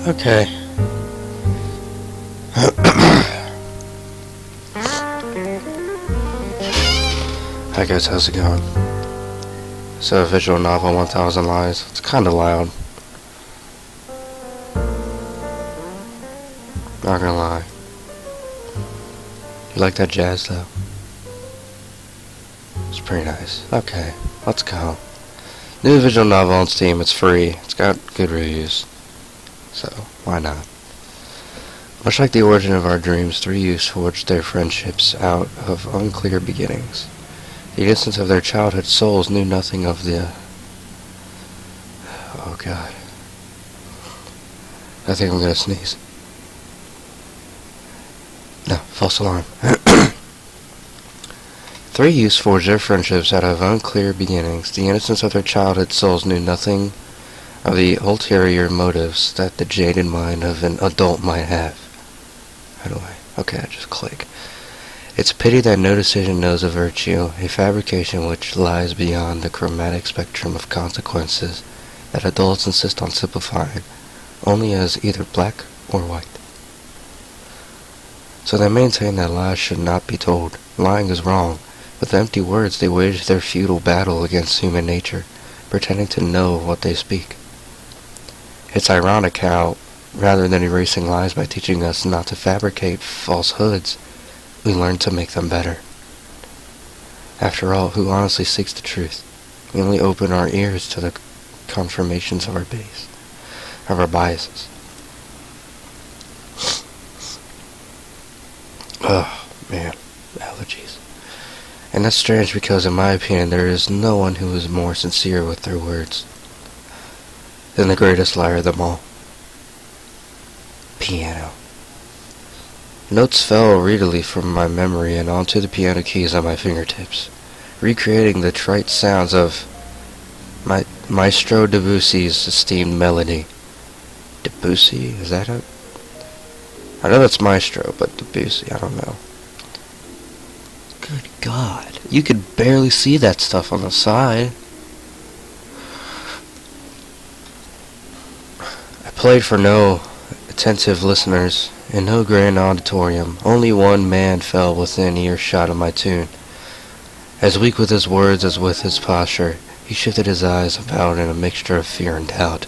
Okay. Hi guys, how's it going? So, visual novel 1000 Lies. It's kinda loud. Not gonna lie. You like that jazz though? It's pretty nice. Okay, let's go. New visual novel on Steam, it's free. It's got good reviews. So, why not? Much like the origin of our dreams, three youths forged their friendships out of unclear beginnings. The innocence of their childhood souls knew nothing of the... Oh god. I think I'm gonna sneeze. No, false alarm. Three youths forged their friendships out of unclear beginnings. The innocence of their childhood souls knew nothing of the ulterior motives that the jaded mind of an adult might have. How do I... Okay, I just click. It's a pity that no decision knows of virtue, a fabrication which lies beyond the chromatic spectrum of consequences that adults insist on simplifying, only as either black or white. So they maintain that lies should not be told. Lying is wrong. With empty words they wage their futile battle against human nature, pretending to know what they speak. It's ironic how, rather than erasing lies by teaching us not to fabricate falsehoods, we learn to make them better. After all, who honestly seeks the truth? We only open our ears to the confirmations of our biases. Oh, man. Allergies. And that's strange because, in my opinion, there is no one who is more sincere with their words than the greatest liar of them all. Piano. Notes fell readily from my memory and onto the piano keys on my fingertips, recreating the trite sounds of Maestro Debussy's esteemed melody. Debussy? Is that it? I know that's Maestro, but Debussy, I don't know. Good God. You could barely see that stuff on the side. I played for no attentive listeners. In no grand auditorium, only one man fell within earshot of my tune. As weak with his words as with his posture, he shifted his eyes about in a mixture of fear and doubt.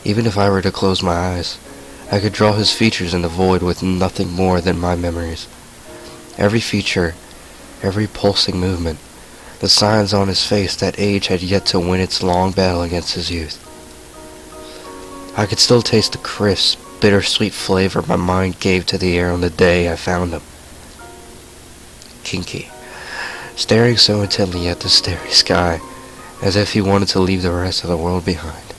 Even if I were to close my eyes, I could draw his features in the void with nothing more than my memories. Every feature, every pulsing movement, the signs on his face that age had yet to win its long battle against his youth. I could still taste the crisp, bittersweet flavor my mind gave to the air on the day I found him. Kinky, staring so intently at the starry sky, as if he wanted to leave the rest of the world behind.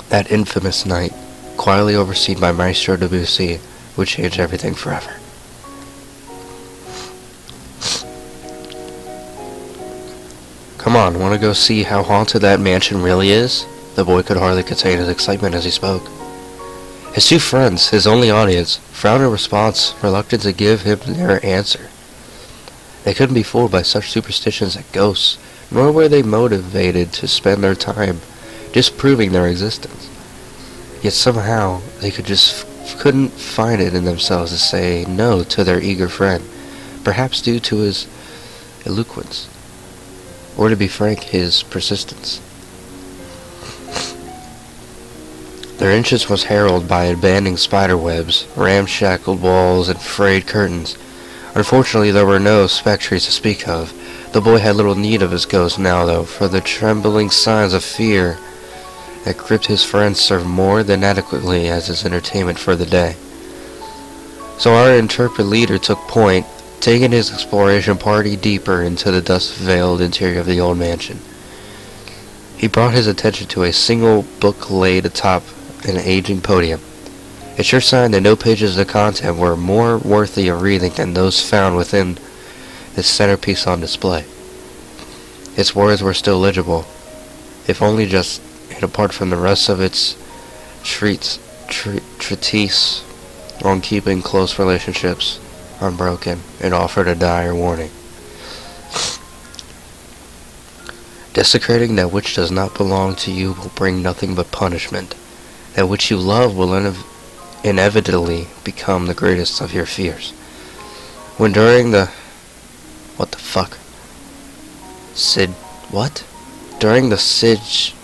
That infamous night, quietly overseen by Maestro Debussy, would change everything forever. Come on, wanna go see how haunted that mansion really is? The boy could hardly contain his excitement as he spoke. His two friends, his only audience, frowned in response, reluctant to give him their answer. They couldn't be fooled by such superstitions as ghosts, nor were they motivated to spend their time disproving their existence. Yet somehow they couldn't find it in themselves to say no to their eager friend, perhaps due to his eloquence, or to be frank, his persistence. Their interest was heralded by abandoned spider webs, ramshackled walls, and frayed curtains. Unfortunately, there were no spectres to speak of. The boy had little need of his ghost now, though, for the trembling signs of fear that gripped his friends served more than adequately as his entertainment for the day. So our intrepid leader took point, taking his exploration party deeper into the dust-veiled interior of the old mansion. He brought his attention to a single book laid atop an aging podium. A sure sign that no pages of content were more worthy of reading than those found within the centerpiece on display. Its words were still legible, if only just and apart from the rest of its treatise on keeping close relationships unbroken. It offered a dire warning. Desecrating that which does not belong to you will bring nothing but punishment. That which you love will inevitably become the greatest of your fears. When during the... What the fuck? What? During the syzygy?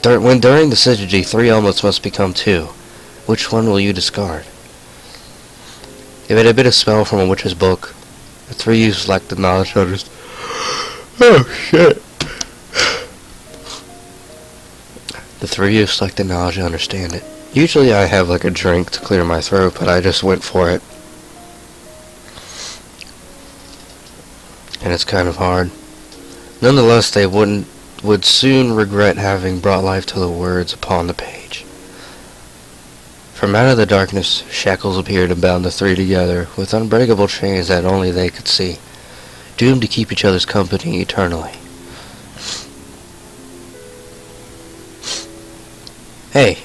When during the syzygy, 3 omelets must become 2. Which one will you discard? If it had been a spell from a witch's book, the 3 youths lacked the knowledge to understand. Oh shit. The 3 youths lacked the knowledge to understand it. Usually I have like a drink to clear my throat, but I just went for it. And it's kind of hard. Nonetheless, they would soon regret having brought life to the words upon the page. From out of the darkness, shackles appeared and bound the 3 together with unbreakable chains that only they could see, doomed to keep each other's company eternally. Hey,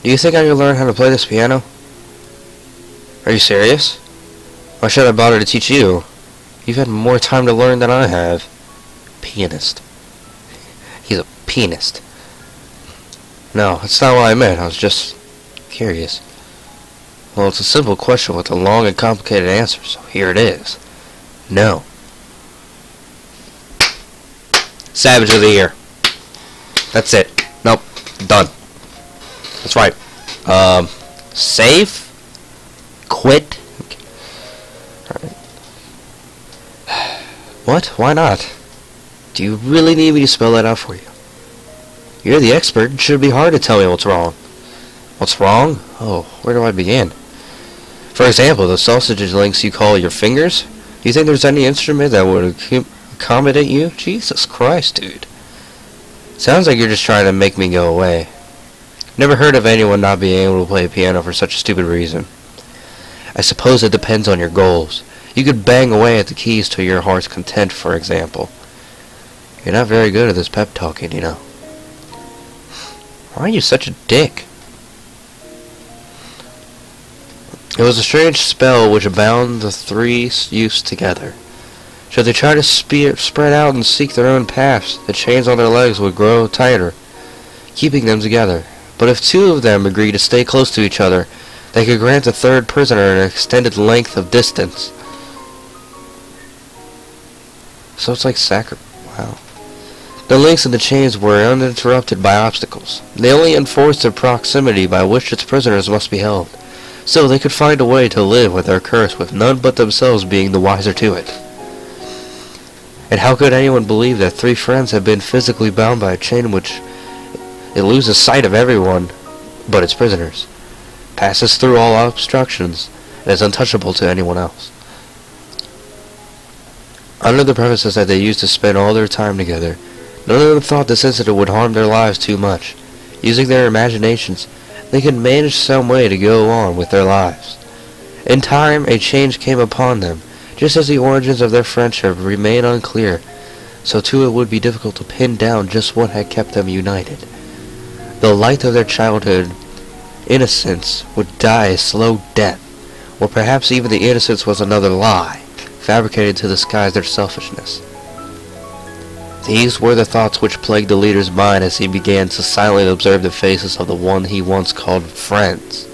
do you think I could learn how to play this piano? Are you serious? Why should I bother to teach you? You've had more time to learn than I have. Pianist. He's a pianist. No, that's not what I meant. I was just curious. Well, it's a simple question with a long and complicated answer, so here it is. No. Savage of the year. That's it. Nope. Done. That's right. Save? Quit? Okay. Alright. What? Why not? Do you really need me to spell that out for you? You're the expert. It should be hard to tell me what's wrong. What's wrong? Oh, where do I begin? For example, the sausage links you call your fingers? Do you think there's any instrument that would accommodate you? Jesus Christ, dude. Sounds like you're just trying to make me go away. Never heard of anyone not being able to play a piano for such a stupid reason. I suppose it depends on your goals. You could bang away at the keys to your heart's content, for example. You're not very good at this pep talking, you know. Why are you such a dick? It was a strange spell which bound the 3 youths together. Should they try to spread out and seek their own paths, the chains on their legs would grow tighter, keeping them together. But if 2 of them agreed to stay close to each other, they could grant the 3rd prisoner an extended length of distance. So it's like wow. The links in the chains were uninterrupted by obstacles. They only enforced the proximity by which its prisoners must be held. So they could find a way to live with their curse with none but themselves being the wiser to it. And how could anyone believe that 3 friends had been physically bound by a chain which it loses sight of everyone but its prisoners, passes through all obstructions, and is untouchable to anyone else? Under the premises that they used to spend all their time together, none of them thought this incident would harm their lives too much. Using their imaginations, they could manage some way to go on with their lives. In time, a change came upon them, just as the origins of their friendship remained unclear, so too it would be difficult to pin down just what had kept them united. The light of their childhood innocence would die a slow death, or perhaps even the innocence was another lie, fabricated to disguise their selfishness. These were the thoughts which plagued the leader's mind as he began to silently observe the faces of the one he once called friends,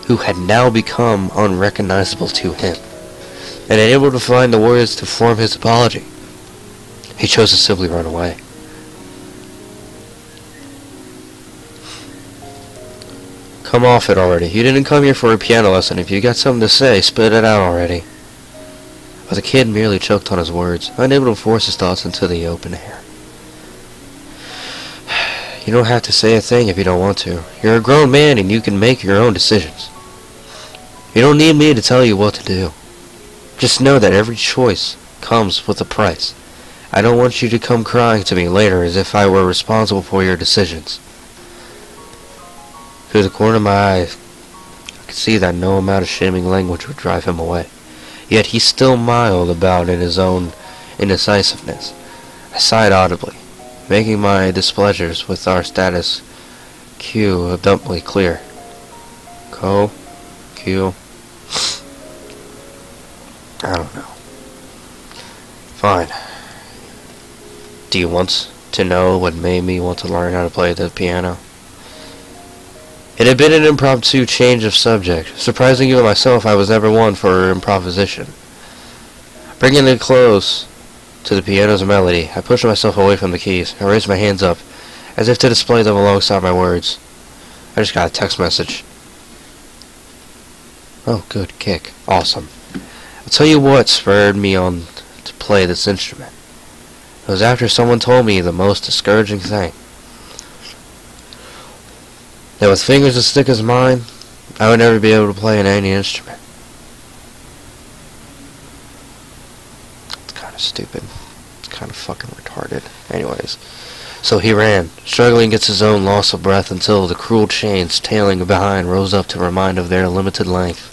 who had now become unrecognizable to him, and unable to find the words to form his apology. He chose to simply run away. Come off it already. You didn't come here for a piano lesson. If you got something to say, spit it out already. But the kid merely choked on his words, unable to force his thoughts into the open air. You don't have to say a thing if you don't want to. You're a grown man and you can make your own decisions. You don't need me to tell you what to do. Just know that every choice comes with a price. I don't want you to come crying to me later as if I were responsible for your decisions. Through the corner of my eye, I could see that no amount of shaming language would drive him away. Yet he still miled about in his own indecisiveness. I sighed audibly, making my displeasures with our status quo abundantly clear. Q. I don't know. Fine. Do you want to know what made me want to learn how to play the piano? It had been an impromptu change of subject. Surprising even myself, I was never one for improvisation. Bringing it close to the piano's melody, I pushed myself away from the keys. I raised my hands up, as if to display them alongside my words. I just got a text message. Oh, good kick. Awesome. I'll tell you what spurred me on to play this instrument. It was after someone told me the most discouraging thing. That with fingers as thick as mine, I would never be able to play any instrument. It's kind of stupid. It's kind of fucking retarded. Anyways. So he ran, struggling against his own loss of breath until the cruel chains tailing behind rose up to remind of their limited length.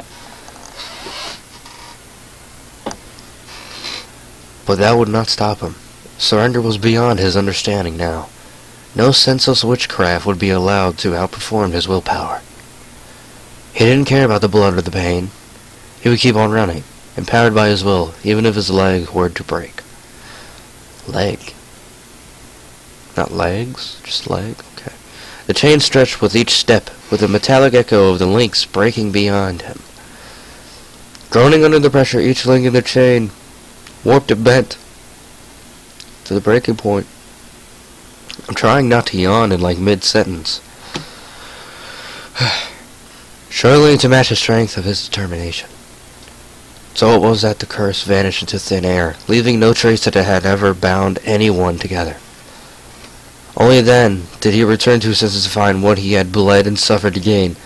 But that would not stop him. Surrender was beyond his understanding now. No senseless witchcraft would be allowed to outperform his willpower. He didn't care about the blood or the pain. He would keep on running, empowered by his will, even if his leg were to break. Leg? Not legs? Just leg? Okay. The chain stretched with each step, with the metallic echo of the links breaking beyond him. Groaning under the pressure, each link in the chain warped and bent to the breaking point. I'm trying not to yawn in like mid-sentence, struggling to match the strength of his determination. So it was that the curse vanished into thin air, leaving no trace that it had ever bound anyone together. Only then did he return to his senses to find what he had bled and suffered to gain,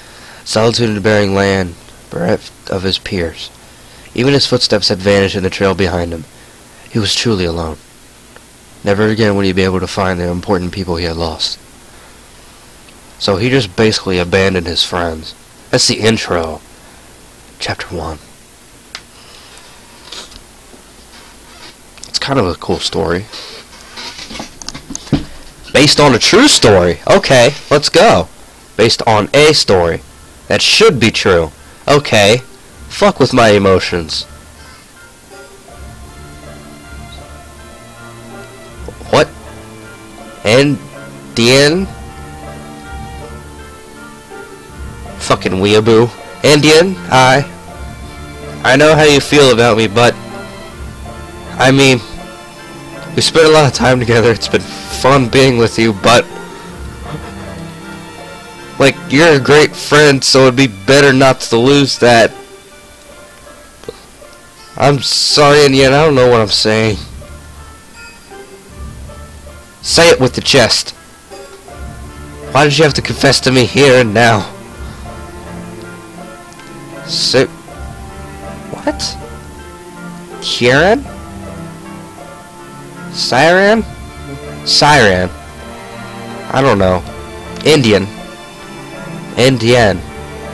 solitude in the barren land bereft of his peers. Even his footsteps had vanished in the trail behind him. He was truly alone. Never again would he be able to find the important people he had lost. So he just basically abandoned his friends. That's the intro. Chapter 1. It's kind of a cool story. Based on a true story. Okay, let's go. Based on a story. That should be true. Okay. Fuck with my emotions. What? Indian? Fucking weeaboo. Indian? I know how you feel about me, but I mean, we spent a lot of time together. It's been fun being with you, but like, you're a great friend, so it'd be better not to lose that. I'm sorry, and yet I don't know what I'm saying. Say it with the chest. Why did you have to confess to me here and now? So, what? Kieran? Siren? Siren. I don't know. Indian. Indian.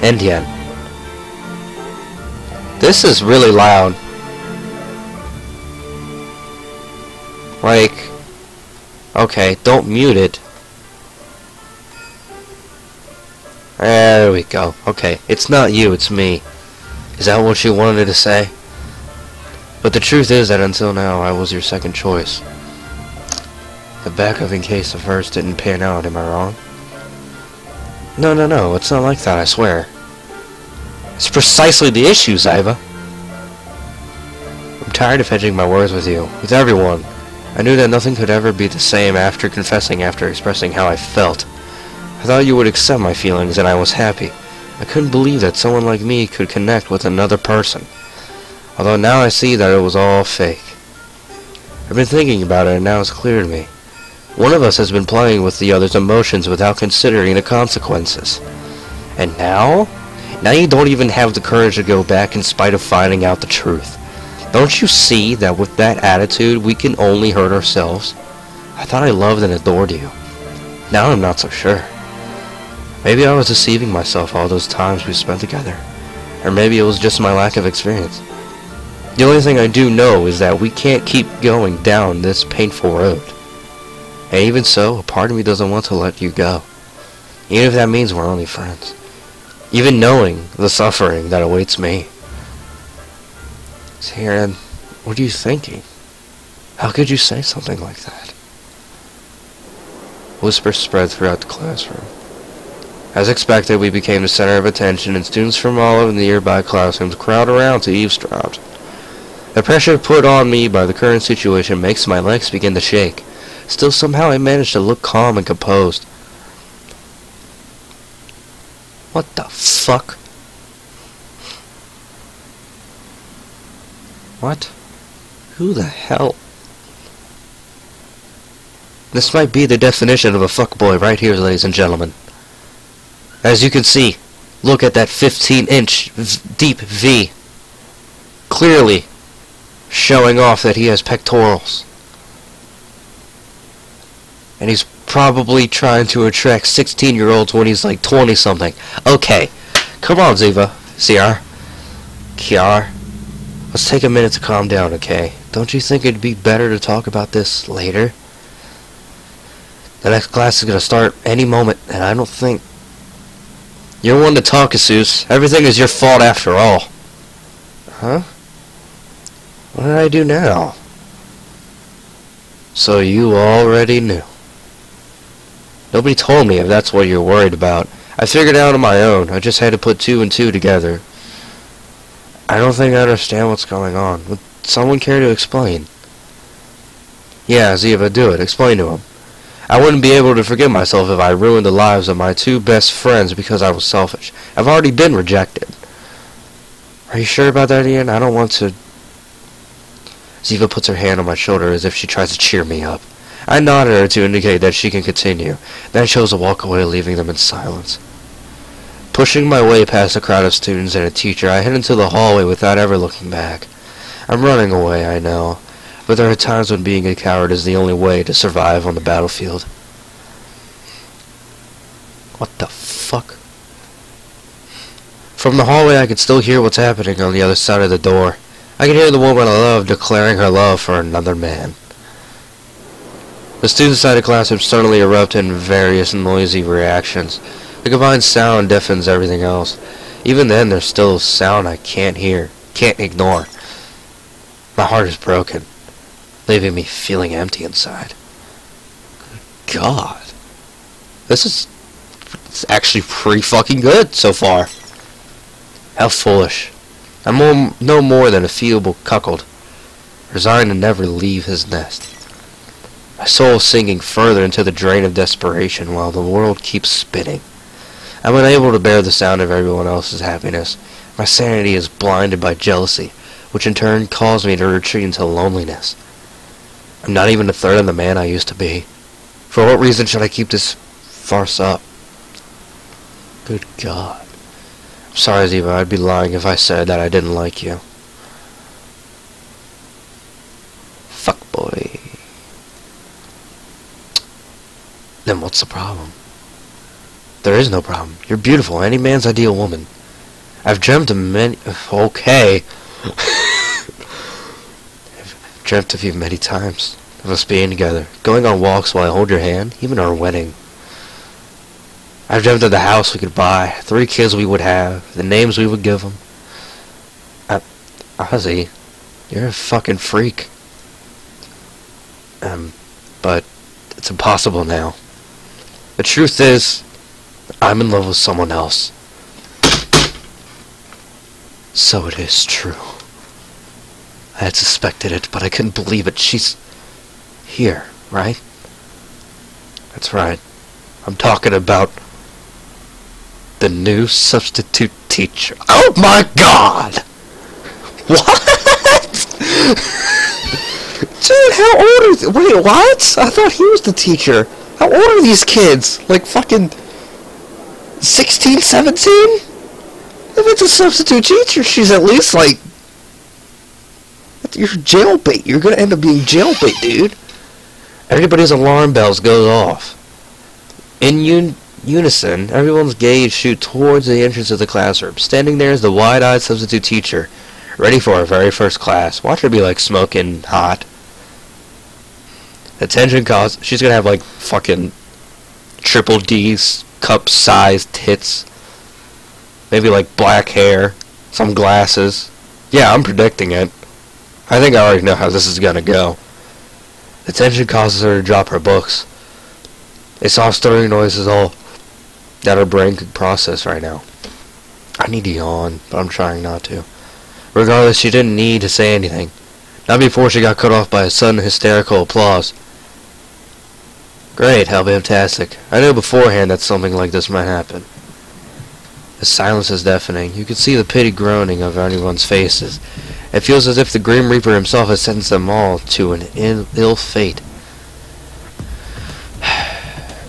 Indian. This is really loud. Like, okay, don't mute it. There we go. Okay, it's not you, it's me. Is that what you wanted to say? But the truth is that until now, I was your second choice. The backup in case the first didn't pan out, am I wrong? No, it's not like that, I swear. It's precisely the issue, Zyva. I'm tired of hedging my words with you, with everyone. I knew that nothing could ever be the same after confessing, after expressing how I felt. I thought you would accept my feelings, and I was happy. I couldn't believe that someone like me could connect with another person. Although now I see that it was all fake. I've been thinking about it, and now it's clear to me. One of us has been playing with the other's emotions without considering the consequences. And now? Now you don't even have the courage to go back in spite of finding out the truth. Don't you see that with that attitude, we can only hurt ourselves? I thought I loved and adored you. Now I'm not so sure. Maybe I was deceiving myself all those times we spent together. Or maybe it was just my lack of experience. The only thing I do know is that we can't keep going down this painful road. And even so, a part of me doesn't want to let you go. Even if that means we're only friends. Even knowing the suffering that awaits me. Siran, what are you thinking? How could you say something like that? Whispers spread throughout the classroom. As expected, we became the center of attention, and students from all of the nearby classrooms crowd around to eavesdrop. The pressure put on me by the current situation makes my legs begin to shake. Still, somehow I managed to look calm and composed. What the fuck? What? Who the hell? This might be the definition of a fuckboy right here, ladies and gentlemen. As you can see, look at that 15-inch deep V. Clearly showing off that he has pectorals. And he's probably trying to attract 16-year-olds when he's like 20-something. Okay, come on, Ziva. CR. Kiar. Let's take a minute to calm down, okay? Don't you think it'd be better to talk about this later? The next class is gonna start any moment, and I don't think... You're one to talk, Asus. Everything is your fault after all. Huh? What did I do now? So you already knew. Nobody told me if that's what you're worried about. I figured it out on my own. I just had to put 2 and 2 together. I don't think I understand what's going on. Would someone care to explain? Yeah, Ziva, do it. Explain to him. I wouldn't be able to forgive myself if I ruined the lives of my 2 best friends because I was selfish. I've already been rejected. Are you sure about that, Ian? I don't want to... Ziva puts her hand on my shoulder as if she tries to cheer me up. I nodded at her to indicate that she can continue. Then I chose to walk away, leaving them in silence. Pushing my way past a crowd of students and a teacher, I head into the hallway without ever looking back. I'm running away, I know. But there are times when being a coward is the only way to survive on the battlefield. What the fuck? From the hallway I could still hear what's happening on the other side of the door. I could hear the woman I love declaring her love for another man. The students inside the classroom suddenly erupt in various noisy reactions. The combined sound deafens everything else. Even then, there's still a sound I can't hear, can't ignore. My heart is broken, leaving me feeling empty inside. God. It's actually pretty fucking good so far. How foolish. I'm no more than a feeble cuckold, resigned to never leave his nest. My soul sinking further into the drain of desperation while the world keeps spinning. I'm unable to bear the sound of everyone else's happiness. My sanity is blinded by jealousy, which in turn caused me to retreat into loneliness. I'm not even a third of the man I used to be. For what reason should I keep this farce up? Good God. I'm sorry, Ziva, I'd be lying if I said that I didn't like you. Fuck boy. Then what's the problem? There is no problem. You're beautiful, any man's ideal woman. I've dreamt of many... Okay. I've dreamt of you many times. Of us being together. Going on walks while I hold your hand. Even our wedding. I've dreamt of the house we could buy. 3 kids we would have. The names we would give them. Ozzy, you're a fucking freak. But it's impossible now. The truth is, I'm in love with someone else. So it is true. I had suspected it, but I couldn't believe it. She's here, right? That's right. I'm talking about the new substitute teacher. Oh my God! What? Dude, how old is... Wait, what? I thought he was the teacher. How old are these kids? Like fucking 16, 17? If it's a substitute teacher, she's at least like... You're jailbait. You're gonna end up being jailbait, dude. Everybody's alarm bells goes off. In unison, everyone's gaze shoot towards the entrance of the classroom. Standing there is the wide-eyed substitute teacher, ready for her very first class. Watch her be like smoking hot. The tension caused... She's gonna have like fucking triple D's, cup-sized tits. Maybe like black hair, some glasses. Yeah, I'm predicting it. I think I already know how this is gonna go. The tension causes her to drop her books. A soft stirring noise is all that her brain could process right now. I need to yawn, but I'm trying not to. Regardless, she didn't need to say anything. Not before she got cut off by a sudden hysterical applause. Great, how fantastic. I knew beforehand that something like this might happen. The silence is deafening. You can see the pity groaning of everyone's faces. It feels as if the Grim Reaper himself has sentenced them all to an ill fate.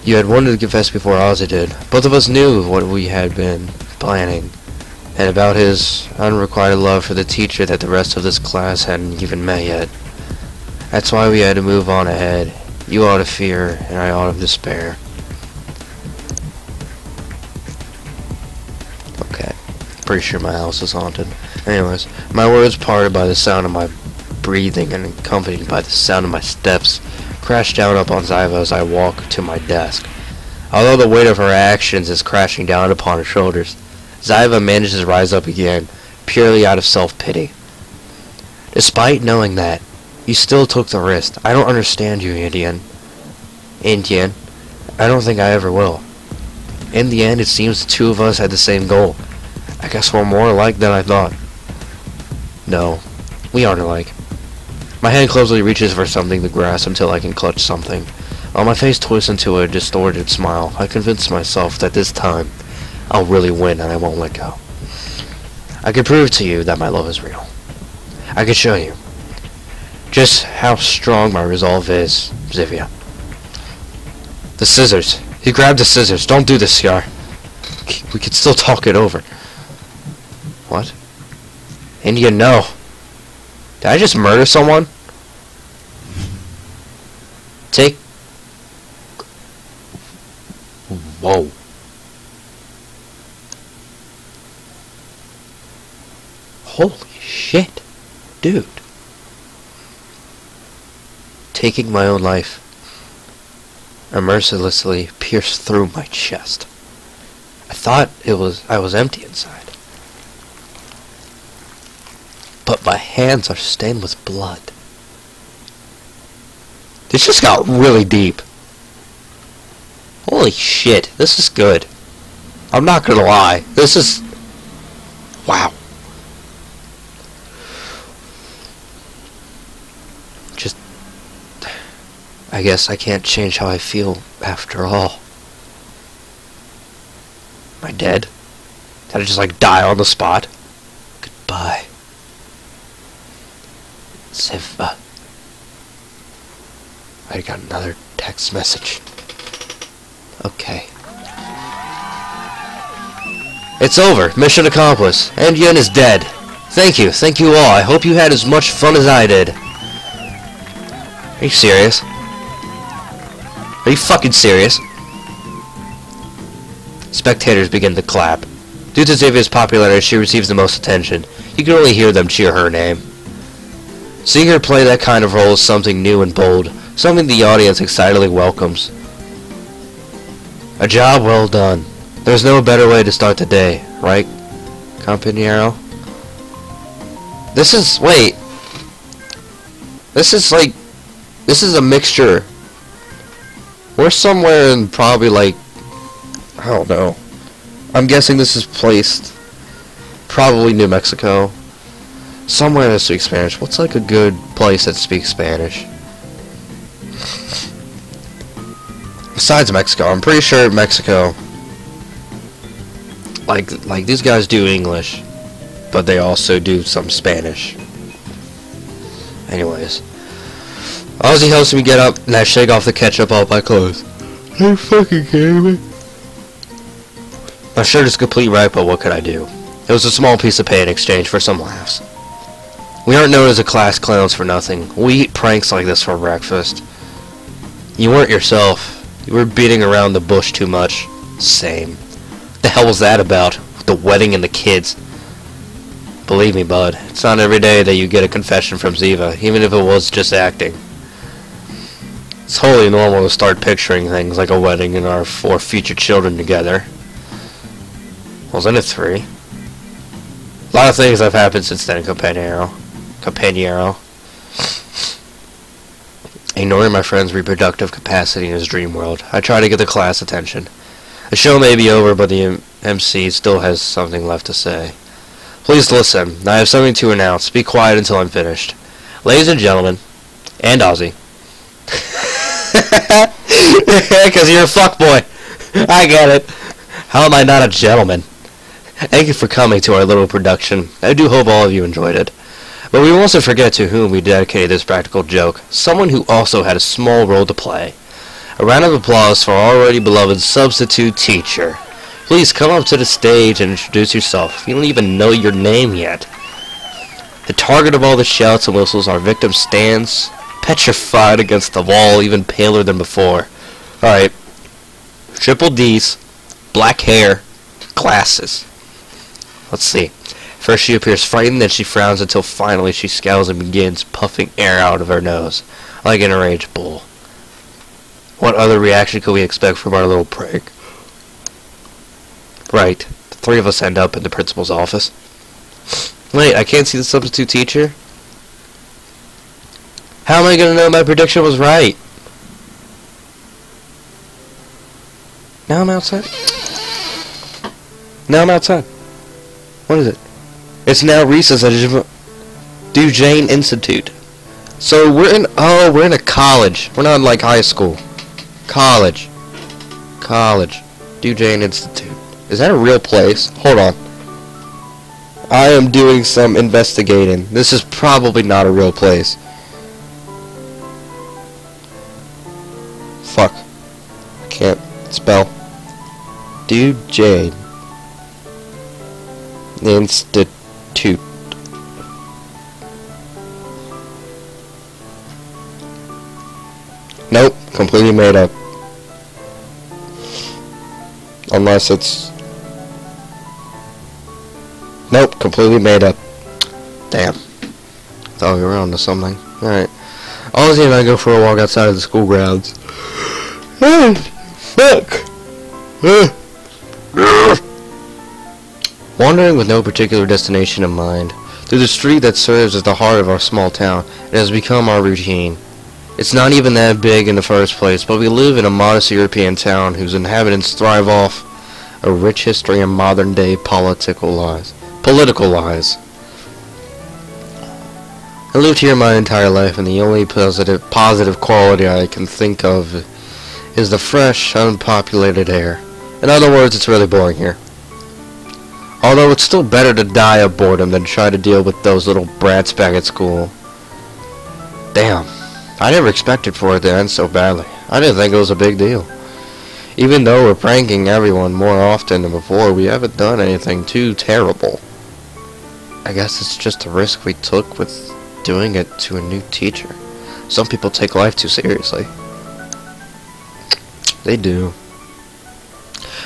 You had wanted to confess before Ozzy did. Both of us knew what we had been planning, and about his unrequited love for the teacher that the rest of this class hadn't even met yet. That's why we had to move on ahead. You ought to fear, and I ought to despair. Okay, pretty sure my house is haunted. Anyways, my words parted by the sound of my breathing and accompanied by the sound of my steps crashed down upon Ziva as I walk to my desk. Although the weight of her actions is crashing down upon her shoulders, Ziva manages to rise up again, purely out of self-pity. Despite knowing that, you still took the risk. I don't understand you, Indian. I don't think I ever will. In the end, it seems the two of us had the same goal. I guess we're more alike than I thought. No, we aren't alike. My hand closely reaches for something to grasp until I can clutch something. While my face twists into a distorted smile, I convince myself that this time, I'll really win and I won't let go. I can prove to you that my love is real. I can show you just how strong my resolve is, Zivia. The scissors. He grabbed the scissors. Don't do this, Scar. We could still talk it over. What? India, no. Did I just murder someone? Take... Whoa. Holy shit. Dude. Taking my own life. I mercilessly pierced through my chest. I thought I was empty inside. But my hands are stained with blood. This just got really deep. Holy shit, this is good. I'm not gonna lie. This is... Wow. Just... I guess I can't change how I feel after all. Am I dead? Did I just like die on the spot? Goodbye. Ziva. I got another text message. Okay. It's over. Mission accomplished. And Yin is dead. Thank you. Thank you all. I hope you had as much fun as I did. Are you serious? Are you fucking serious? Spectators begin to clap. Due to Zivia's popularity, she receives the most attention. You can only hear them cheer her name. Seeing her play that kind of role is something new and bold, something the audience excitedly welcomes. A job well done. There's no better way to start the day, right, Compañero? This is... wait. This is like... this is a mixture. We're somewhere in probably like... I don't know. I'm guessing this is placed... probably New Mexico. Somewhere that speaks Spanish. What's like a good place that speaks Spanish? Besides Mexico, I'm pretty sure Mexico, like these guys do English, but they also do some Spanish. Anyways, Ozzy helps me get up, and I shake off the ketchup off my clothes. Are you fucking kidding me? My shirt is complete right, but what could I do? It was a small piece of pay in exchange for some laughs. We aren't known as a class clowns for nothing. We eat pranks like this for breakfast. You weren't yourself. You were beating around the bush too much. Same. What the hell was that about? With the wedding and the kids? Believe me, bud, it's not every day that you get a confession from Ziva, even if it was just acting. It's wholly normal to start picturing things like a wedding and our 4 future children together. Wasn't it 3? A lot of things have happened since then, Compañero. Ignoring my friend's reproductive capacity in his dream world, I try to get the class attention. The show may be over, but the MC still has something left to say. Please listen. I have something to announce. Be quiet until I'm finished. Ladies and gentlemen, and Ozzy. Because you're a fuckboy. I get it. How am I not a gentleman? Thank you for coming to our little production. I do hope all of you enjoyed it. But we mustn't forget to whom we dedicated this practical joke. Someone who also had a small role to play. A round of applause for our already beloved substitute teacher. Please come up to the stage and introduce yourself. You don't even know your name yet. The target of all the shouts and whistles, our victim stands petrified against the wall, even paler than before. Alright. Triple D's, black hair, glasses. Let's see. First she appears frightened, then she frowns until finally she scowls and begins puffing air out of her nose, like an enraged bull. What other reaction could we expect from our little prank? Right. The three of us end up in the principal's office. Wait, I can't see the substitute teacher? How am I going to know my prediction was right? Now I'm outside? Now I'm outside. What is it? It's now recess at Duquesne Institute. So we're in a college. We're not in like high school. College. Duquesne Institute. Is that a real place? Hold on. I am doing some investigating. This is probably not a real place. Fuck. I can't spell. Duquesne Institute. Nope, completely made up. Unless it's... Nope, completely made up. Damn. Thought we were on to something. Alright. Ozzy and I go for a walk outside of the school grounds. Fuck! Wandering with no particular destination in mind, through the street that serves as the heart of our small town, it has become our routine. It's not even that big in the first place, but we live in a modest European town whose inhabitants thrive off a rich history and modern-day political lies. I lived here my entire life, and the only positive quality I can think of is the fresh, unpopulated air. In other words, it's really boring here. Although it's still better to die of boredom than try to deal with those little brats back at school. Damn. I never expected for it to end so badly. I didn't think it was a big deal. Even though we're pranking everyone more often than before, we haven't done anything too terrible. I guess it's just a risk we took with doing it to a new teacher. Some people take life too seriously. They do.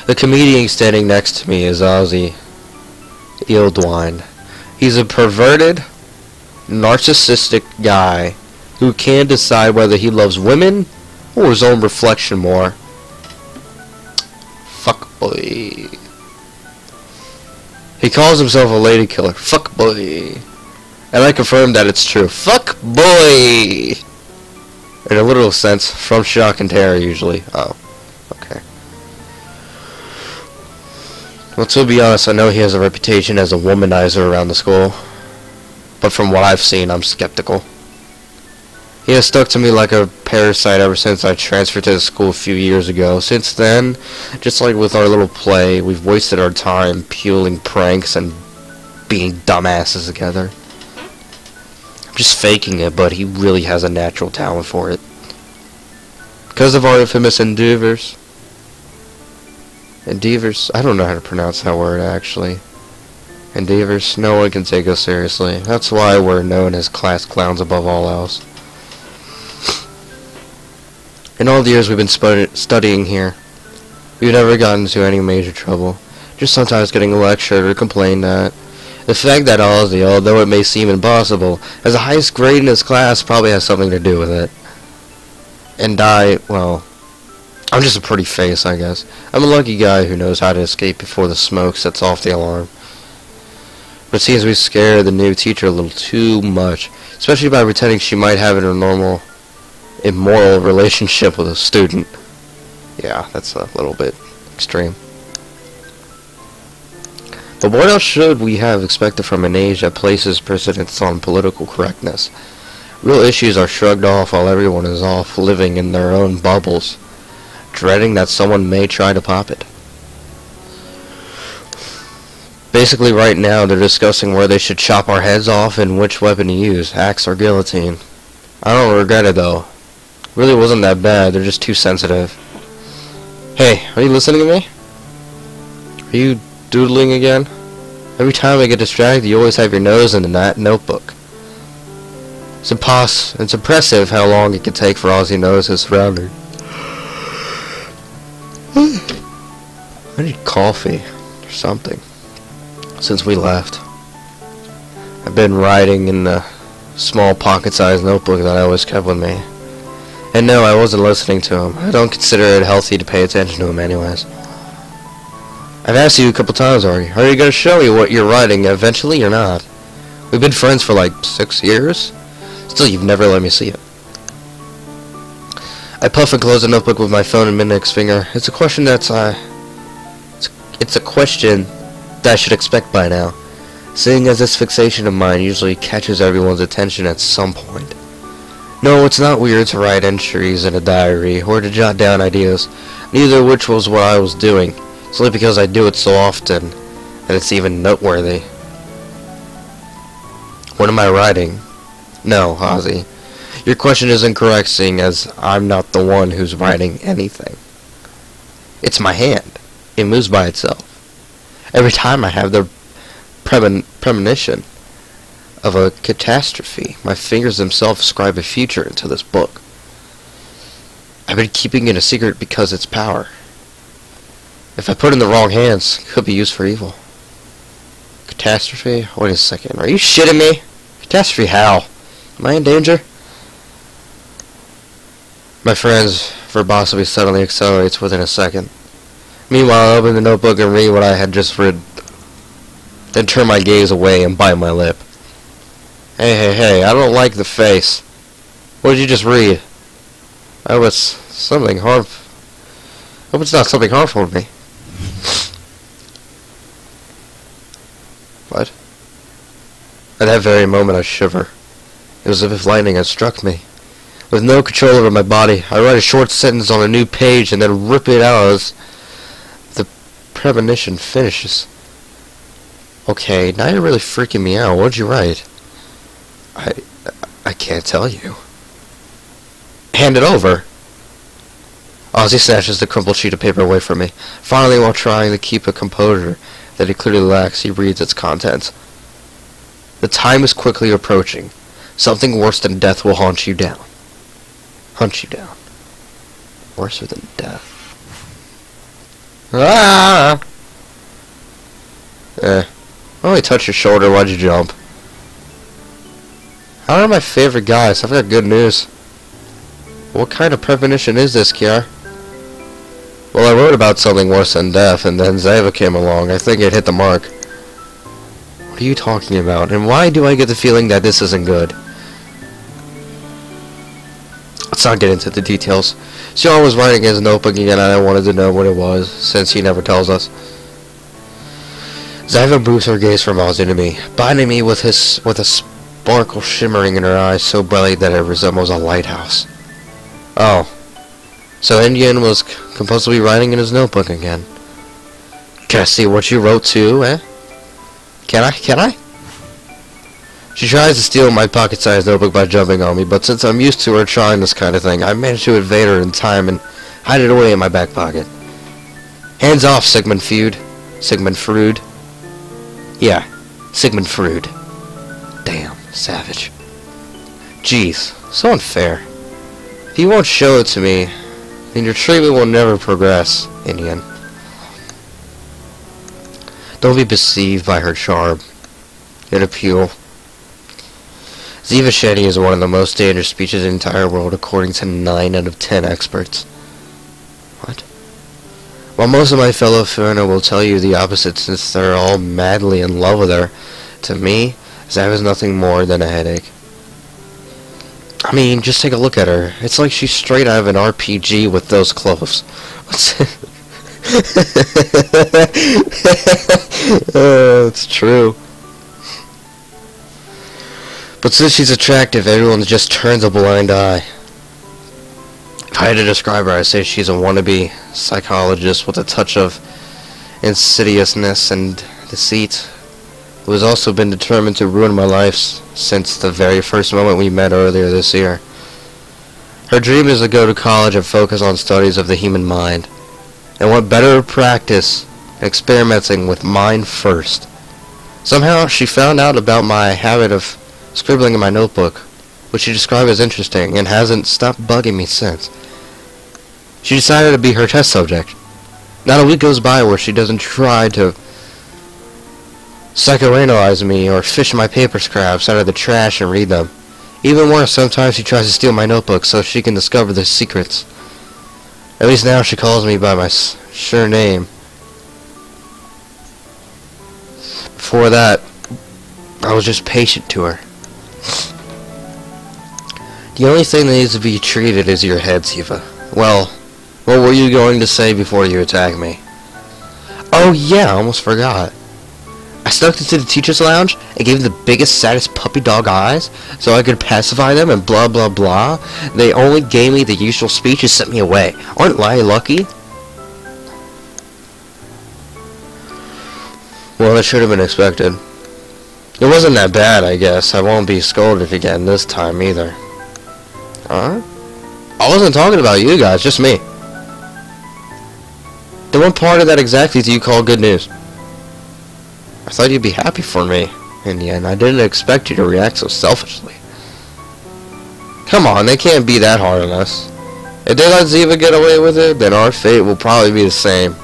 The comedian standing next to me is Ozzy Eildwine. He's a perverted, narcissistic guy who can't decide whether he loves women or his own reflection more. Fuck boy. He calls himself a lady killer. Fuck boy. And I confirm that it's true. Fuck boy! In a literal sense, from shock and terror usually. Oh. Okay. Well, to be honest, I know he has a reputation as a womanizer around the school. But from what I've seen, I'm skeptical. He has stuck to me like a parasite ever since I transferred to the school a few years ago. Since then, just like with our little play, we've wasted our time pulling pranks and being dumbasses together. I'm just faking it, but he really has a natural talent for it. Because of our infamous endeavors. Endeavors? I don't know how to pronounce that word, actually. Endeavors? No one can take us seriously. That's why we're known as class clowns above all else. In all the years we've been studying here, we've never gotten into any major trouble. Just sometimes getting lectured or complained at. The fact that Ozzy, although it may seem impossible, has the highest grade in his class probably has something to do with it. And well, I'm just a pretty face, I guess. I'm a lucky guy who knows how to escape before the smoke sets off the alarm. But it seems we scare the new teacher a little too much, especially by pretending she might have a normal, immoral relationship with a student. Yeah, that's a little bit extreme. But what else should we have expected from an age that places precedence on political correctness? Real issues are shrugged off while everyone is off living in their own bubbles, dreading that someone may try to pop it. Basically right now they're discussing where they should chop our heads off and which weapon to use, axe or guillotine. I don't regret it though. Really wasn't that bad, they're just too sensitive. Hey, are you listening to me? Are you doodling again? Every time I get distracted you always have your nose in that notebook. It's impressive how long it can take for Ozzy to notice his surroundings. I need coffee or something. Since we left, I've been writing in the small pocket-sized notebook that I always kept with me. And no, I wasn't listening to him. I don't consider it healthy to pay attention to him anyways. I've asked you a couple times already. Are you going to show me what you're writing eventually or not? We've been friends for like 6 years. Still, you've never let me see it. I puff and close the notebook with my phone and index finger. It's a question that's it's a question that I should expect by now, seeing as this fixation of mine usually catches everyone's attention at some point. No, it's not weird to write entries in a diary, or to jot down ideas, neither of which was what I was doing. It's only because I do it so often that it's even noteworthy. What am I writing? No, Ozzy. Your question is incorrect, seeing as I'm not the one who's writing anything. It's my hand. It moves by itself. Every time I have the premonition of a catastrophe, my fingers themselves scribe a future into this book. I've been keeping it a secret because its power, if I put it in the wrong hands, could be used for evil. Catastrophe? Wait a second. Are you shitting me? Catastrophe how? Am I in danger? My friend's verbosity suddenly accelerates within a second. Meanwhile, I open the notebook and read what I had just read, then turn my gaze away and bite my lip. Hey, I don't like the face. What did you just read? I hope it's something harmful. I hope it's not something harmful to me. What? At that very moment I shiver. It was as if lightning had struck me. With no control over my body, I write a short sentence on a new page and then rip it out as the premonition finishes. Okay, now you're really freaking me out. What did you write? I can't tell you. Hand it over. Ozzy snatches the crumpled sheet of paper away from me. Finally, while trying to keep a composure that he clearly lacks, he reads its contents. The time is quickly approaching. Something worse than death will haunt you down. Hunt you down. Worse than death. Ah! I only touched your shoulder. Why'd you jump? How are my favorite guys? I've got good news. What kind of premonition is this, Kiara? Well, I wrote about something worse than death, and then Zeva came along. I think it hit the mark. What are you talking about? And why do I get the feeling that this isn't good? Let's not get into the details. Sean was writing his notebook again, and I wanted to know what it was, since he never tells us. Zeva moves her gaze from Ozzy to me, binding me with a sparkle shimmering in her eyes so brightly that it resembles a lighthouse. Oh. So Indian was compulsively writing in his notebook again. Can I see what you wrote too, eh? Can I? She tries to steal my pocket-sized notebook by jumping on me, but since I'm used to her trying this kind of thing, I managed to evade her in time and hide it away in my back pocket. Hands off, Sigmund Freud. Sigmund Freud. Yeah, Sigmund Freud. Damn, savage. Jeez, so unfair. If you won't show it to me, then your treatment will never progress, Indian. Don't be deceived by her charm. Yet appeal. Zeva Shetty is one of the most dangerous species in the entire world, according to 9 out of 10 experts. What? While most of my fellow Furna will tell you the opposite, since they're all madly in love with her, To me, that was nothing more than a headache. I mean, just take a look at her. It's like she's straight out of an RPG with those clothes. What's it's true. But since she's attractive, everyone just turns a blind eye. If I had to describe her, I'd say she's a wannabe psychologist with a touch of insidiousness and deceit, who has also been determined to ruin my life since the very first moment we met earlier this year. Her dream is to go to college and focus on studies of the human mind. And what better practice than experimenting with mind first? Somehow she found out about my habit of scribbling in my notebook, which she described as interesting, and hasn't stopped bugging me since. She decided to be her test subject. Not a week goes by where she doesn't try to psychoanalyze me or fish my paper scraps out of the trash and read them. Even worse, sometimes she tries to steal my notebook so she can discover the secrets. At least now she calls me by my sure name. Before that, I was just patient to her. The only thing that needs to be treated is your head, Siva. Well, what were you going to say before you attacked me? Oh yeah, I almost forgot. I snuck into the teacher's lounge and gave them the biggest, saddest puppy dog eyes so I could pacify them and blah blah blah. They only gave me the usual speech and sent me away. Aren't I lucky? Well, that should have been expected. It wasn't that bad, I guess. I won't be scolded again this time either. Huh? I wasn't talking about you guys, just me. Then what part of that exactly do you call good news? I thought you'd be happy for me in the end. I didn't expect you to react so selfishly. Come on, they can't be that hard on us. If they let Ziva get away with it, then our fate will probably be the same.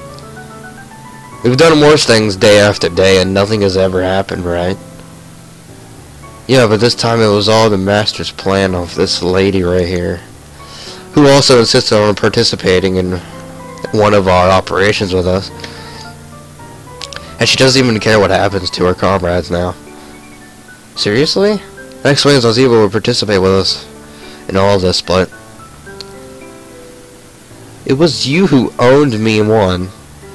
We've done worse things day after day and nothing has ever happened, right? Yeah, but this time it was all the master's plan of this lady right here, who also insisted on participating in one of our operations with us. And she doesn't even care what happens to her comrades now. Seriously? That explains how Ziva would participate with us in all this, but it was you who owned me and won.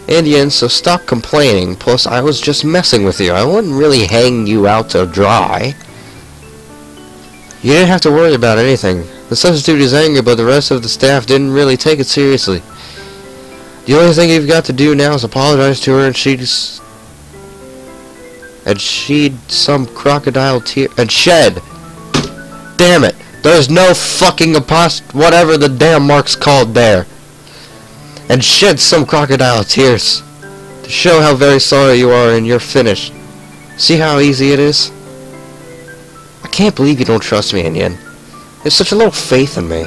Indian, so stop complaining. Plus, I was just messing with you. I wouldn't really hang you out to dry. You didn't have to worry about anything. The substitute is angry, but the rest of the staff didn't really take it seriously. The only thing you've got to do now is apologize to her, and she'd some crocodile tear and shed. Damn it! There's no fucking whatever the damn mark's called there. And shed some crocodile tears to show how very sorry you are and you're finished. See how easy it is? I can't believe you don't trust me, Indian. There's such a little faith in me.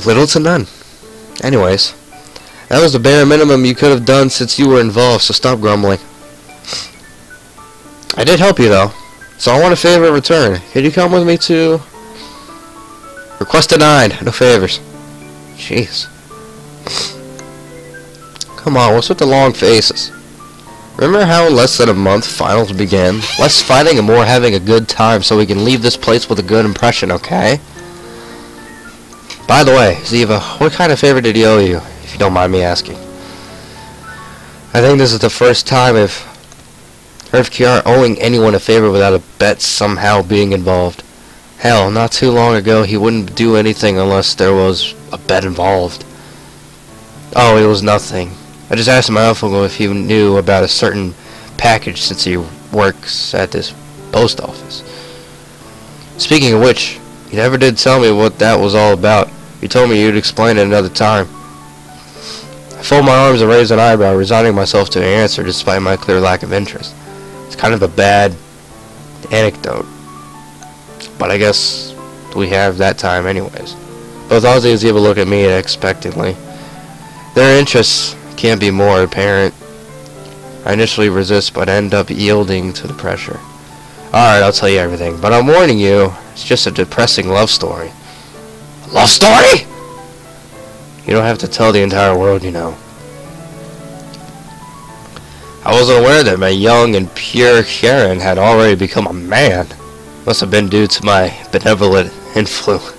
Little to none. Anyways, that was the bare minimum you could have done since you were involved, so stop grumbling. I did help you though, so I want a favor in return. Could you come with me to... Request denied. No favors. Jeez. Come on, what's with the long faces? Remember how in less than a month finals begin? Less fighting and more having a good time so we can leave this place with a good impression, okay? By the way, Ziva, what kind of favor did he owe you, if you don't mind me asking? I think this is the first time I've heard of Kiara owing anyone a favor without a bet somehow being involved. Hell, not too long ago he wouldn't do anything unless there was a bet involved. Oh, it was nothing. I just asked my uncle if he knew about a certain package since he works at this post office. Speaking of which, he never did tell me what that was all about. He told me you'd explain it another time. I fold my arms and raise an eyebrow, resigning myself to an answer despite my clear lack of interest. It's kind of a bad anecdote, but I guess we have that time anyways. Both Ozzy and Ziva look at me expectantly. Their interests can't be more apparent. I initially resist, but end up yielding to the pressure. Alright, I'll tell you everything, but I'm warning you, it's just a depressing love story. Love story?! You don't have to tell the entire world, you know. I wasn't aware that my young and pure Karen had already become a man. Must have been due to my benevolent influence.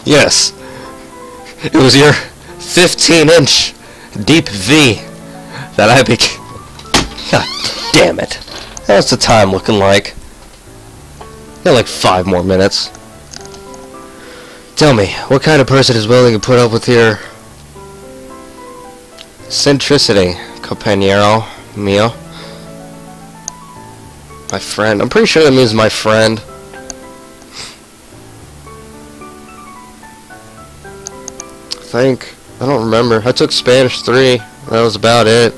Yes, it was your 15-inch deep V that I became. God damn it. What's the time looking like? Got like 5 more minutes. Tell me, what kind of person is willing to put up with your centricity, compañero mío? My friend. I'm pretty sure that means my friend. I don't remember. I took Spanish 3. That was about it.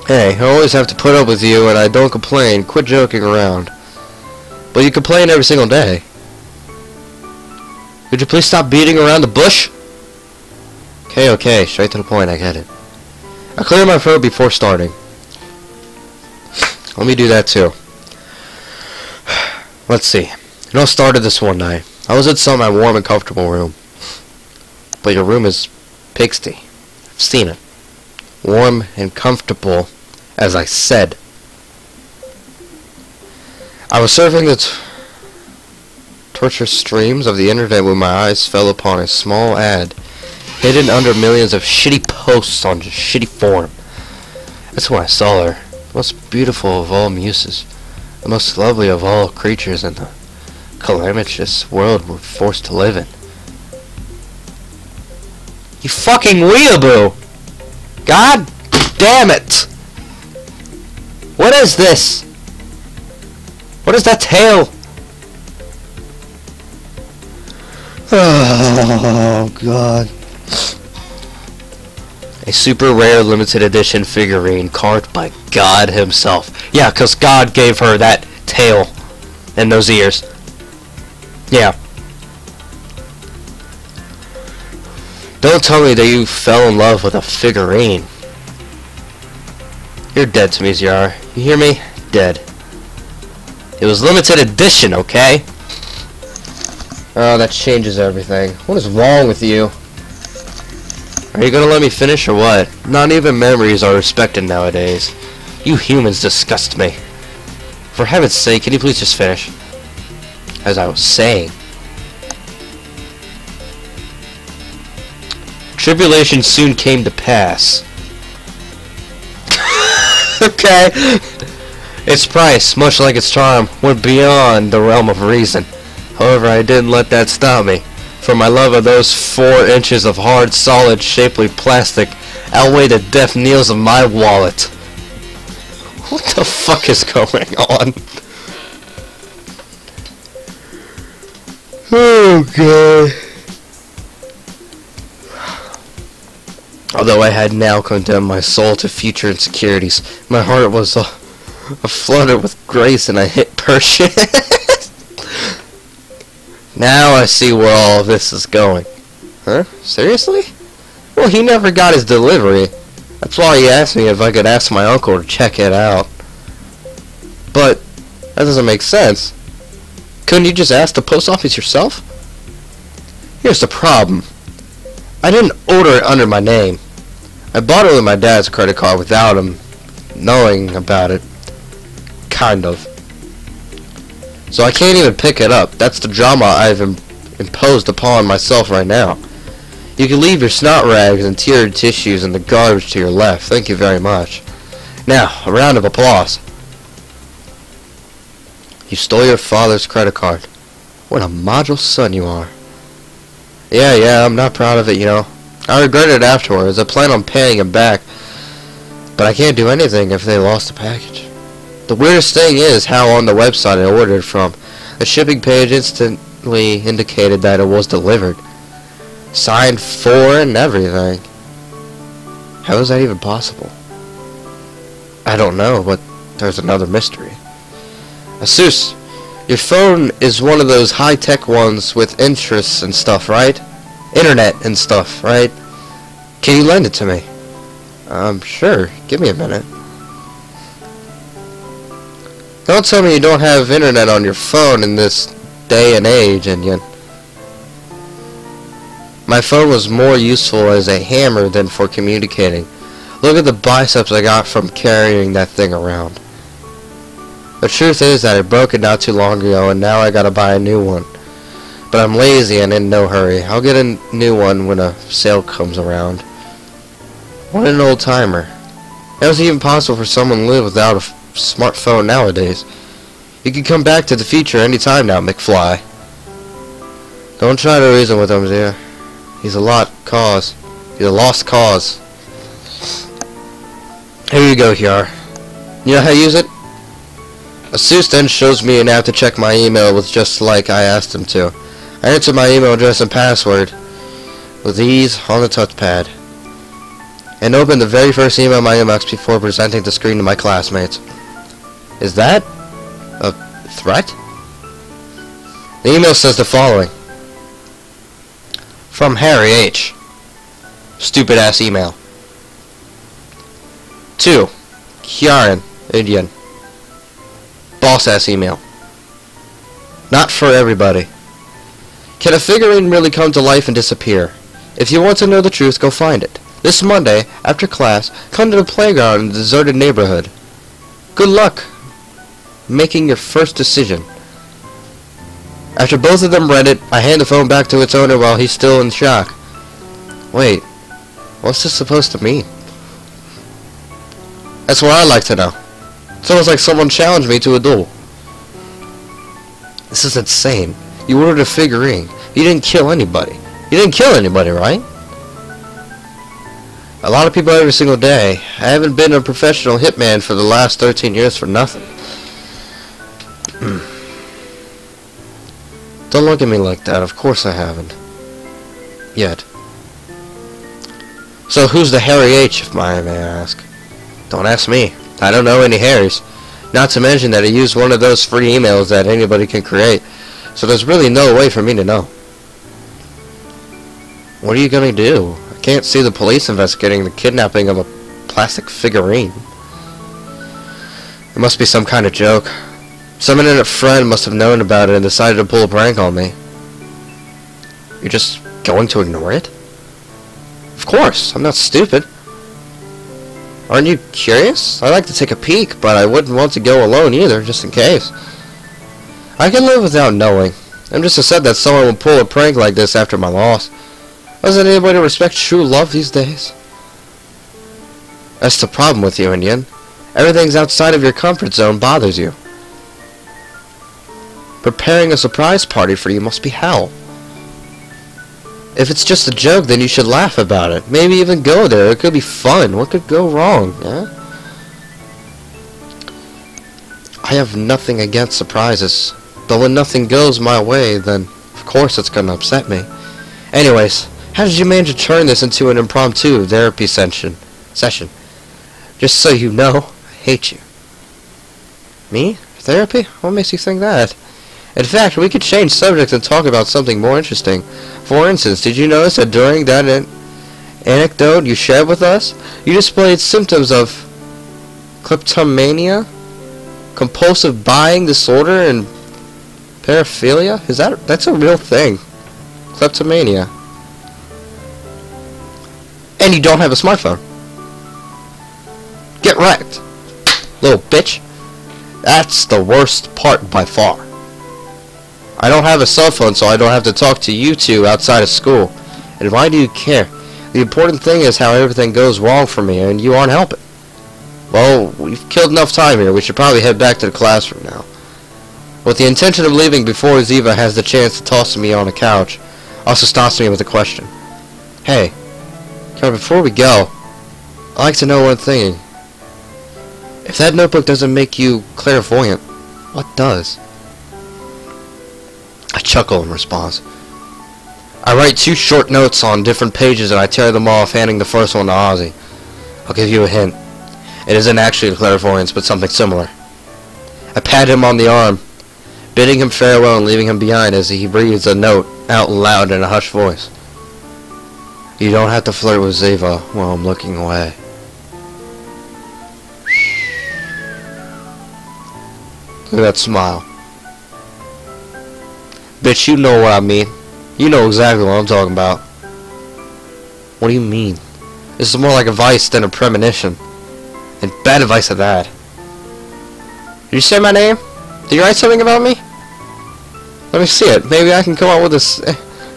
Hey, I always have to put up with you and I don't complain. Quit joking around. But you complain every single day. Could you please stop beating around the bush? Okay, straight to the point, I get it. I clear my throat before starting. Let me do that too. Let's see. It all started this one night. I was in my warm and comfortable room. But your room is pigsty. I've seen it. Warm and comfortable, as I said. I was surfing the torture streams of the internet when my eyes fell upon a small ad hidden under millions of shitty posts on just shitty form. That's when I saw her. The most beautiful of all muses. The most lovely of all creatures in the calamitous world we're forced to live in. You fucking weeaboo! God damn it! What is this? What is that tail? Oh God. A super rare limited edition figurine carved by God himself. Yeah, 'cause God gave her that tail and those ears. Yeah. Don't tell me that you fell in love with a figurine. You're dead to me, Ziara. You hear me? Dead. It was limited edition, okay? Oh, that changes everything. What is wrong with you? Are you gonna let me finish or what? Not even memories are respected nowadays. You humans disgust me. For heaven's sake, can you please just finish? As I was saying. Tribulation soon came to pass. Okay. Its price, much like its charm, went beyond the realm of reason. However, I didn't let that stop me. For my love of those 4 inches of hard, solid, shapely plastic outweighed the death kneels of my wallet. What the fuck is going on? Oh God. Although I had now condemned my soul to future insecurities, my heart was aflutter with grace and I hit purchase. Now I see where all of this is going. Huh? Seriously? Well, he never got his delivery. That's why he asked me if I could ask my uncle to check it out. But that doesn't make sense. Couldn't you just ask the post office yourself? Here's the problem. I didn't order it under my name. I bought it with my dad's credit card without him knowing about it. Kind of. So I can't even pick it up. That's the drama I've imposed upon myself right now. You can leave your snot rags and tear tissues in the garbage to your left. Thank you very much. Now, a round of applause. You stole your father's credit card. What a model son you are. Yeah, I'm not proud of it, you know. I regret it afterwards. I plan on paying him back. But I can't do anything if they lost the package. The weirdest thing is how on the website I ordered from, the shipping page instantly indicated that it was delivered. Signed for and everything. How is that even possible? I don't know, but there's another mystery. Asus, your phone is one of those high-tech ones with interests and stuff, right? Internet and stuff, right? Can you lend it to me? Sure. Give me a minute. Don't tell me you don't have internet on your phone in this day and age, and yet... My phone was more useful as a hammer than for communicating. Look at the biceps I got from carrying that thing around. The truth is that I broke it not too long ago, and now I gotta buy a new one. But I'm lazy and in no hurry. I'll get a new one when a sale comes around. What an old timer. How is it even possible for someone to live without a smartphone nowadays? You can come back to the future any time now, McFly. Don't try to reason with him, dear. He's a lost cause. Here you go, Hyar. You know how to use it? Asus then shows me an app to check my email with just like I asked him to. I enter my email address and password with ease on the touchpad and open the very first email in my inbox before presenting the screen to my classmates. Is that a threat? The email says the following. From Harry H. Stupid ass email. 2. Kieran, Indian. Boss ass email. Not for everybody. Can a figurine really come to life and disappear? If you want to know the truth, go find it. This Monday, after class, come to the playground in the deserted neighborhood. Good luck making your first decision. After both of them read it, I hand the phone back to its owner while he's still in shock. Wait, what's this supposed to mean? That's what I'd like to know. It's almost like someone challenged me to a duel. This is insane. You ordered a figurine. You didn't kill anybody. You didn't kill anybody, right? A lot of people every single day. I haven't been a professional hitman for the last 13 years for nothing. Don't look at me like that. Of course I haven't. Yet. So who's the Harry H, if I may ask? Don't ask me. I don't know any Harrys. Not to mention that I used one of those free emails that anybody can create. So there's really no way for me to know. What are you gonna do? I can't see the police investigating the kidnapping of a plastic figurine. It must be some kind of joke. Some internet friend must have known about it and decided to pull a prank on me. You're just going to ignore it? Of course, I'm not stupid. Aren't you curious? I'd like to take a peek, but I wouldn't want to go alone either, just in case. I can live without knowing. I'm just upset that someone would pull a prank like this after my loss. Doesn't anybody respect true love these days? That's the problem with you, Indian. Everything's outside of your comfort zone bothers you. Preparing a surprise party for you must be hell. If it's just a joke, then you should laugh about it. Maybe even go there. It could be fun. What could go wrong? Yeah? I have nothing against surprises. But when nothing goes my way, then of course it's gonna upset me. Anyways, how did you manage to turn this into an impromptu therapy session? Just so you know, I hate you. Me? Therapy? What makes you think that? In fact, we could change subjects and talk about something more interesting. For instance, did you notice that during that anecdote you shared with us, you displayed symptoms of kleptomania, compulsive buying disorder, and paraphilia? That's a real thing. Kleptomania. And you don't have a smartphone. Get wrecked, little bitch. That's the worst part by far. I don't have a cell phone, so I don't have to talk to you two outside of school. And why do you care? The important thing is how everything goes wrong for me, and you aren't helping. Well, we've killed enough time here. We should probably head back to the classroom now. With the intention of leaving before Ziva has the chance to toss me on a couch, also stops me with a question. Hey, before we go, I'd like to know one thing. If that notebook doesn't make you clairvoyant, what does? I chuckle in response. I write 2 short notes on different pages and I tear them off, handing the first one to Ozzy. I'll give you a hint. It isn't actually a clairvoyance, but something similar. I pat him on the arm, bidding him farewell and leaving him behind as he breathes a note out loud in a hushed voice. You don't have to flirt with Ziva while I'm looking away. Look at that smile. Bitch, you know what I mean. You know exactly what I'm talking about. What do you mean? This is more like advice than a premonition. And bad advice at that. Did you say my name? Did you write something about me? Let me see it. Maybe I can come up with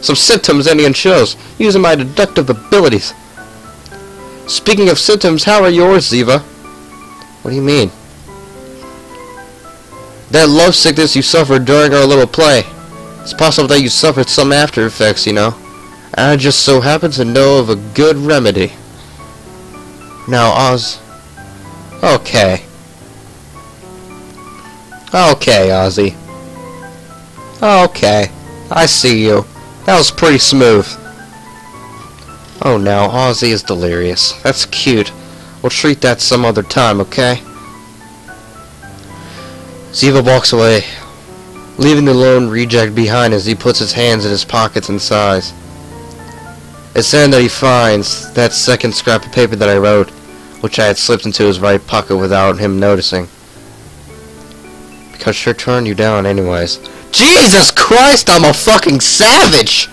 some symptoms anyone shows, using my deductive abilities. Speaking of symptoms, how are yours, Ziva? What do you mean? That love sickness you suffered during our little play. It's possible that you suffered some after effects, you know. And I just so happen to know of a good remedy. Now, Oz... Okay. Okay, Ozzy. Okay. I see you. That was pretty smooth. Oh, now, Ozzy is delirious. That's cute. We'll treat that some other time, okay? Ziva walks away, leaving the lone reject behind as he puts his hands in his pockets and sighs. It's then that he finds that second scrap of paper that I wrote, which I had slipped into his right pocket without him noticing. Because she'll turn you down anyways. Jesus Christ, I'm a fucking savage!